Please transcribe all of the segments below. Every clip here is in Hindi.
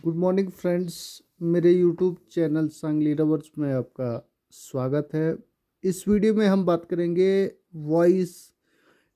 Good morning friends. मेरे यूट्यूब चैनल सांगली रवर्स में आपका स्वागत है। इस वीडियो में हम बात करेंगे वॉइस,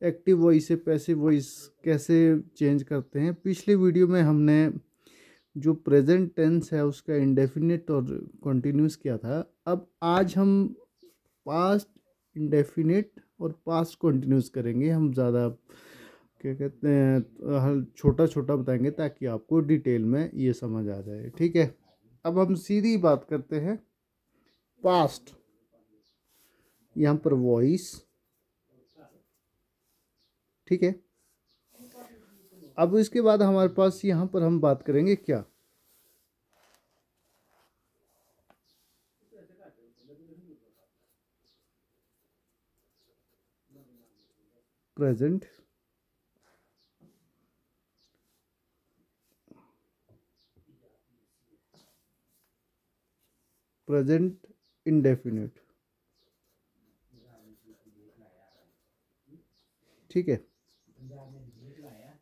एक्टिव वॉइस से पैसिव वॉइस कैसे चेंज करते हैं। पिछले वीडियो में हमने जो प्रेजेंट टेंस है उसका इंडेफिनिट और कॉन्टिन्यूस किया था। अब आज हम पास्ट इंडेफिनिट और पास्ट कॉन्टिन्यूस करेंगे। हम ज़्यादा क्या कहते हैं हर छोटा छोटा बताएंगे ताकि आपको डिटेल में ये समझ आ जाए। ठीक है, अब हम सीधी बात करते हैं पास्ट। यहाँ पर वॉइस, ठीक है। अब इसके बाद हमारे पास यहाँ पर हम बात करेंगे क्या, प्रेजेंट, प्रेजेंट इंडेफिनिट। ठीक है,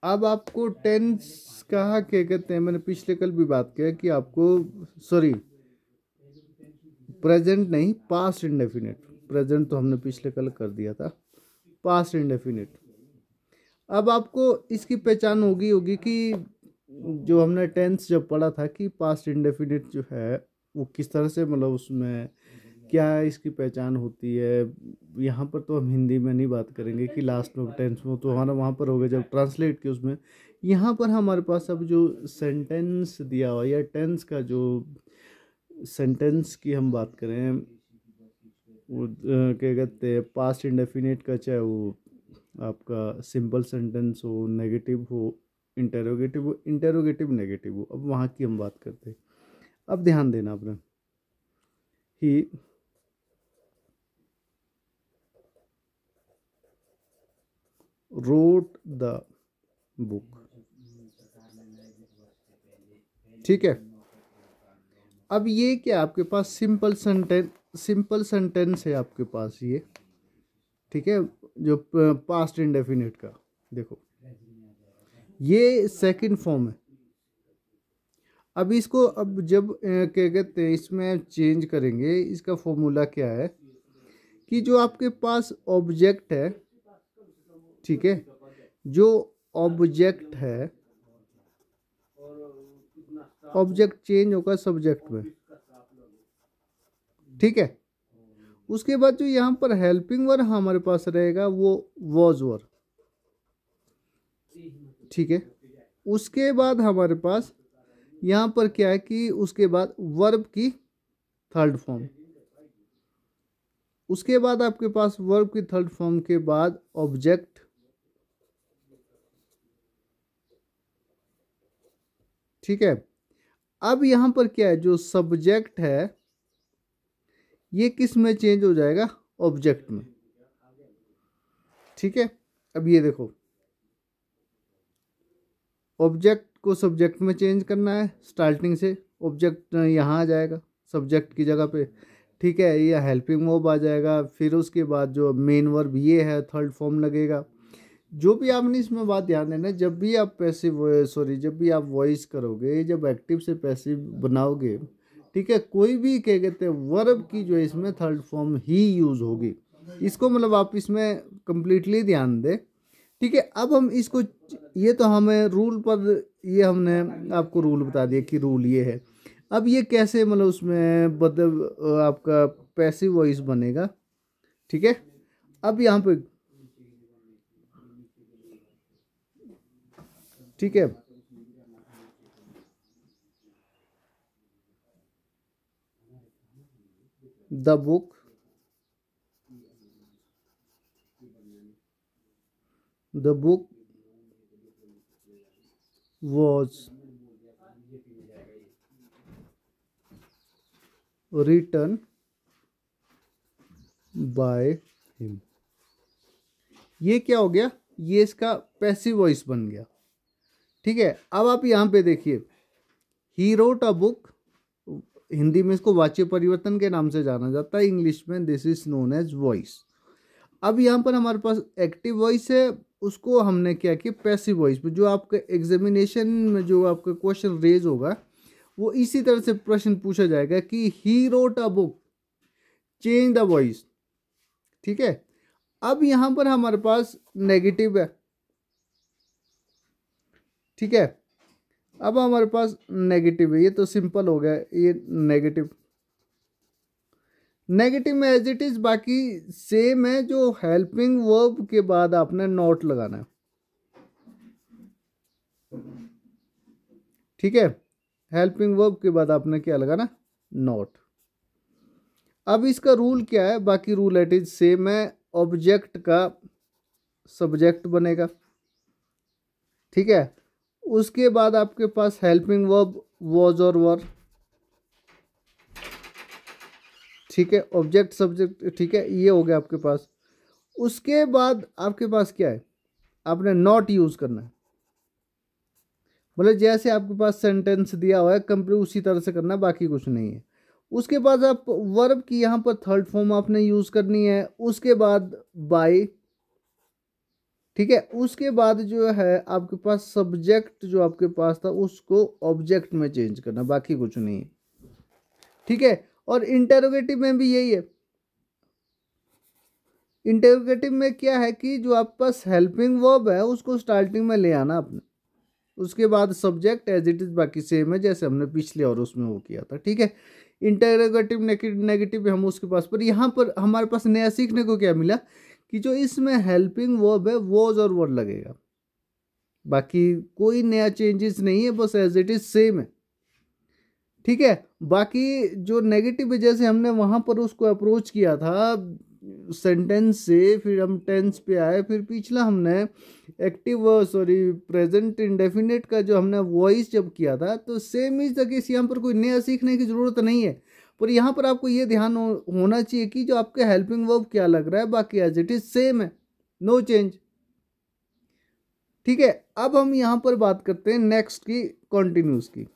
अब आपको टेंस कहा क्या कहते हैं, मैंने पिछले कल भी बात किया कि आपको सॉरी प्रेजेंट नहीं, पास्ट इंडेफिनिट। प्रेजेंट तो हमने पिछले कल कर दिया था, पास्ट इंडेफिनिट। अब आपको इसकी पहचान होगी कि जो हमने टेंस जब पढ़ा था कि पास्ट इंडेफिनिट जो है वो किस तरह से, मतलब उसमें क्या इसकी पहचान होती है। यहाँ पर तो हम हिंदी में नहीं बात करेंगे कि लास्ट में टेंस में, तो हमारा वहाँ पर हो गया जब ट्रांसलेट किया उसमें। यहाँ पर हमारे पास अब जो सेंटेंस दिया हुआ या टेंस का जो सेंटेंस की हम बात करें, वो क्या कहते हैं पास्ट इंडेफिनिट का, चाहे वो आपका सिंपल सेंटेंस हो, नेगेटिव हो, इंटेरोगेटिव नेगेटिव हो, अब वहाँ की हम बात करते हैं। अब ध्यान देना आपने, ही रोट द बुक। ठीक है, अब ये क्या आपके पास सिंपल सेंटेंस है आपके पास ये। ठीक है, जो पास्ट इंडेफिनिट का देखो, ये सेकंड फॉर्म है। अब इसको अब जब क्या कहते हैं इसमें चेंज करेंगे, इसका फॉर्मूला क्या है कि जो आपके पास ऑब्जेक्ट है, ठीक है, जो ऑब्जेक्ट है, ऑब्जेक्ट चेंज होगा सब्जेक्ट में। ठीक है, उसके बाद जो यहाँ पर हेल्पिंग वर्ब हमारे पास रहेगा वो वॉज वर्ब। ठीक है, उसके बाद हमारे पास यहाँ पर क्या है कि उसके बाद वर्ब की थर्ड फॉर्म, उसके बाद आपके पास वर्ब की थर्ड फॉर्म के बाद ऑब्जेक्ट। ठीक है, अब यहाँ पर क्या है, जो सब्जेक्ट है ये किस में चेंज हो जाएगा, ऑब्जेक्ट में। ठीक है, अब ये देखो, ऑब्जेक्ट को सब्जेक्ट में चेंज करना है, स्टार्टिंग से ऑब्जेक्ट यहाँ आ जाएगा सब्जेक्ट की जगह पे। ठीक है, ये हेल्पिंग वर्ब आ जाएगा, फिर उसके बाद जो मेन वर्ब ये है थर्ड फॉर्म लगेगा। जो भी आपने इसमें बात ध्यान देना, जब भी आप जब भी आप वॉइस करोगे, जब एक्टिव से पैसिव बनाओगे, ठीक है, कोई भी क्या कहते हैं वर्ब की जो है इसमें थर्ड फॉर्म ही यूज होगी। इसको मतलब आप इसमें कंप्लीटली ध्यान दें। ठीक है, अब हम इसको, ये तो हमें रूल पर, ये हमने आपको रूल बता दिया कि रूल ये है। अब ये कैसे मतलब उसमें बदल आपका पैसिव वॉइस बनेगा। ठीक है, अब यहाँ पे, ठीक है, the book was written by him। ये क्या हो गया, ये इसका पैसिव वॉइस बन गया। ठीक है, अब आप यहाँ पे देखिए, he wrote a book, Hindi में इसको वाच्य परिवर्तन के नाम से जाना जाता है, इंग्लिश में this is known as voice. अब यहाँ पर हमारे पास एक्टिव वॉइस है, उसको हमने क्या किया पैसिव वॉइस में, जो आपके एग्जामिनेशन में जो आपका क्वेश्चन रेज होगा वो इसी तरह से प्रश्न पूछा जाएगा कि he wrote a book, change the voice. ठीक है, अब यहां पर हमारे पास नेगेटिव है। ठीक है, अब हमारे पास नेगेटिव है, ये तो सिंपल हो गया, ये नेगेटिव। नेगेटिव में एज इट इज बाकी सेम है, जो हेल्पिंग वर्ब के बाद आपने नॉट लगाना है। ठीक है, हेल्पिंग वर्ब के बाद आपने क्या लगाना, नॉट। अब इसका रूल क्या है, बाकी रूल एट इज सेम है, ऑब्जेक्ट का सब्जेक्ट बनेगा। ठीक है, उसके बाद आपके पास हेल्पिंग वर्ब वॉज और वर। ठीक है, ऑब्जेक्ट सब्जेक्ट। ठीक है, ये हो गया आपके पास। उसके बाद आपके पास क्या है, आपने नॉट यूज करना है। मतलब जैसे आपके पास सेंटेंस दिया हुआ है कंप्लीट उसी तरह से करना है, बाकी कुछ नहीं है। उसके बाद आप वर्ब की यहाँ पर थर्ड फॉर्म आपने यूज करनी है। उसके बाद बाय। ठीक है, उसके बाद जो है आपके पास सब्जेक्ट जो आपके पास था उसको ऑब्जेक्ट में चेंज करना, बाकी कुछ नहीं है। ठीक है, और इंटेरोगेटिव में भी यही है। इंटेरोगेटिव में क्या है कि जो आपके पास हेल्पिंग वर्ब है उसको स्टार्टिंग में ले आना आपने, उसके बाद सब्जेक्ट एज इट इज बाकी सेम है जैसे हमने पिछले और उसमें वो किया था। ठीक है, इंटेरोगेटिव नेगेटिव हम उसके पास, पर यहाँ पर हमारे पास नया सीखने को क्या मिला कि जो इसमें हेल्पिंग वर्ब है वॉज और वर लगेगा, बाकी कोई नया चेंजेस नहीं है, बस एज इट इज सेम है। ठीक है, बाकी जो नेगेटिव है जैसे हमने वहां पर उसको अप्रोच किया था सेंटेंस से, फिर हम टेंस पे आए, फिर पिछला हमने एक्टिव प्रेजेंट इंडेफिनिट का जो हमने वॉइस जब किया था, तो सेम इज द केस। यहाँ पर कोई नया सीखने की जरूरत नहीं है, पर यहाँ पर आपको ये ध्यान होना चाहिए कि जो आपके हेल्पिंग वर्ब क्या लग रहा है, बाकी एज इट इज सेम है, नो चेंज। ठीक है, अब हम यहाँ पर बात करते हैं नेक्स्ट की, कॉन्टिन्यूस की।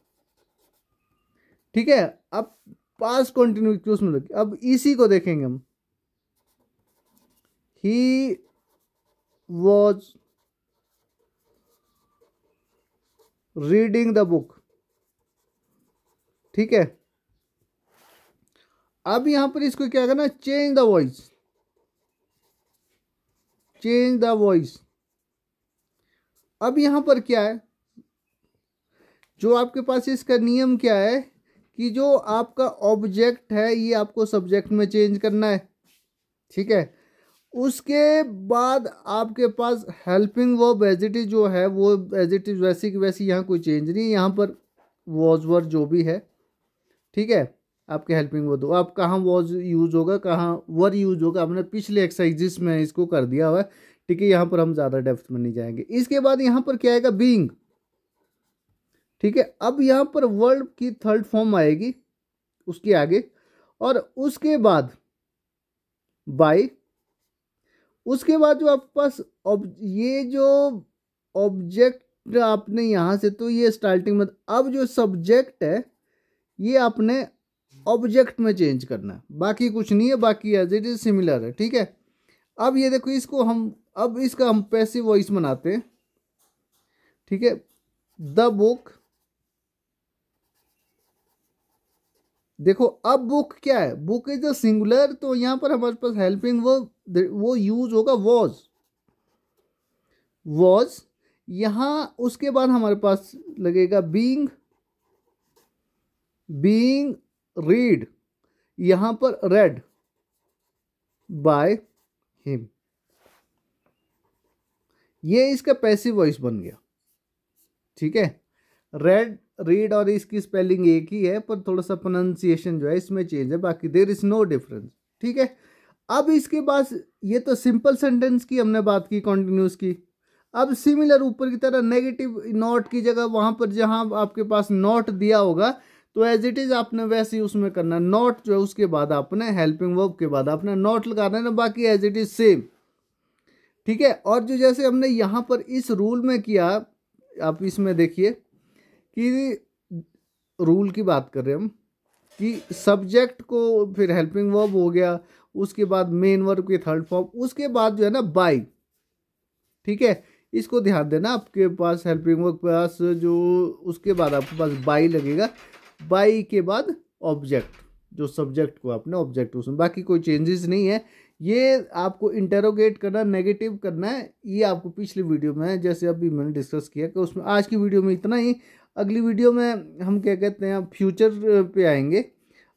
ठीक है, अब पास कॉन्टिन्यूस में अब इसी को देखेंगे हम। He was reading the book. ठीक है, अब यहां पर इसको क्या करना, change the voice, change the voice. अब यहां पर क्या है, जो आपके पास इसका नियम क्या है कि जो आपका ऑब्जेक्ट है ये आपको सब्जेक्ट में चेंज करना है। ठीक है, उसके बाद आपके पास helping verb as it is जो है वो एज इट इज वैसी की वैसी, यहाँ कोई चेंज नहीं, यहाँ पर वॉज वर जो भी है। ठीक है, आपके हेल्पिंग वर्ब, तो आप कहाँ वॉज यूज होगा कहाँ वर यूज होगा, हमने पिछले एक्सरसाइजेस में इसको कर दिया हुआ है। ठीक है, यहाँ पर हम ज़्यादा डेप्थ में नहीं जाएंगे। इसके बाद यहाँ पर क्या आएगा, बीइंग। ठीक है, अब यहाँ पर वर्ब की थर्ड फॉर्म आएगी उसके आगे, और उसके बाद बाय। उसके बाद जो आपके पास ये जो ऑब्जेक्ट आपने यहाँ से, तो ये स्टार्टिंग में, अब जो सब्जेक्ट है ये आपने ऑब्जेक्ट में चेंज करना है, बाकी कुछ नहीं है, बाकी एज इट इज सिमिलर है। ठीक है, अब ये देखो, इसको हम अब इसका हम पैसिव वॉइस बनाते हैं। ठीक है, द बुक। देखो अब बुक क्या है, बुक इज अ सिंगुलर, तो यहां पर हमारे पास हेल्पिंग वो यूज होगा वॉज, वॉज। यहां उसके बाद हमारे पास लगेगा बीइंग, बीइंग रीड, यहां पर रेड बाय हिम। ये इसका पैसिव वॉइस बन गया। ठीक है, रेड रीड और इसकी स्पेलिंग एक ही है, पर थोड़ा सा प्रोनाउंसिएशन जो है इसमें चेंज है, बाकी देयर इज नो डिफरेंस। ठीक है, अब इसके बाद ये तो सिंपल सेंटेंस की हमने बात की, कॉन्टिन्यूस की। अब सिमिलर ऊपर की तरह नेगेटिव नॉट की जगह वहां पर जहां आपके पास नॉट दिया होगा, तो एज इट इज आपने वैसे ही उसमें करना, नॉट जो है उसके बाद आपने हेल्पिंग वर्ब के बाद आपने नॉट लगाना है ना, बाकी एज इट इज सेम। ठीक है, और जो जैसे हमने यहाँ पर इस रूल में किया, आप इसमें देखिए कि रूल की बात कर रहे हैं हम कि सब्जेक्ट को फिर हेल्पिंग वर्ब हो गया, उसके बाद मेन वर्ब की थर्ड फॉर्म, उसके बाद जो है ना बाय। ठीक है, इसको ध्यान देना, आपके पास हेल्पिंग वर्ब पास जो उसके बाद आपके पास बाय लगेगा। बाई के बाद ऑब्जेक्ट, जो सब्जेक्ट को आपने ऑब्जेक्ट उसमें, बाकी कोई चेंजेस नहीं है। ये आपको इंटेरोगेट करना, नेगेटिव करना है, ये आपको पिछली वीडियो में जैसे अभी मैंने डिस्कस किया कि उसमें। आज की वीडियो में इतना ही। अगली वीडियो में हम क्या कहते हैं फ्यूचर पे आएंगे।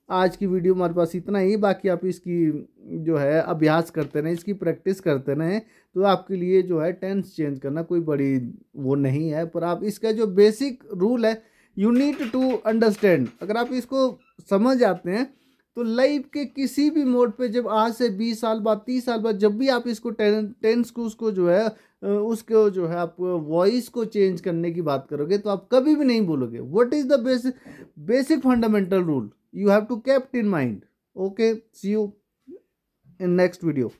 आज की वीडियो हमारे पास इतना ही। बाकी आप इसकी जो है अभ्यास करते रहें, इसकी प्रैक्टिस करते रहें, तो आपके लिए जो है टेंस चेंज करना कोई बड़ी वो नहीं है। पर आप इसका जो बेसिक रूल है, यू नीड टू अंडरस्टैंड। अगर आप इसको समझ आते हैं तो लाइफ के किसी भी मोड पे, जब आज से 20 साल बाद, 30 साल बाद, जब भी आप इसको टेंस को उसको जो है उसको जो है आप वॉइस को चेंज करने की बात करोगे, तो आप कभी भी नहीं बोलोगे। What is the basic fundamental rule you have to kept in mind. Okay, see you in next video.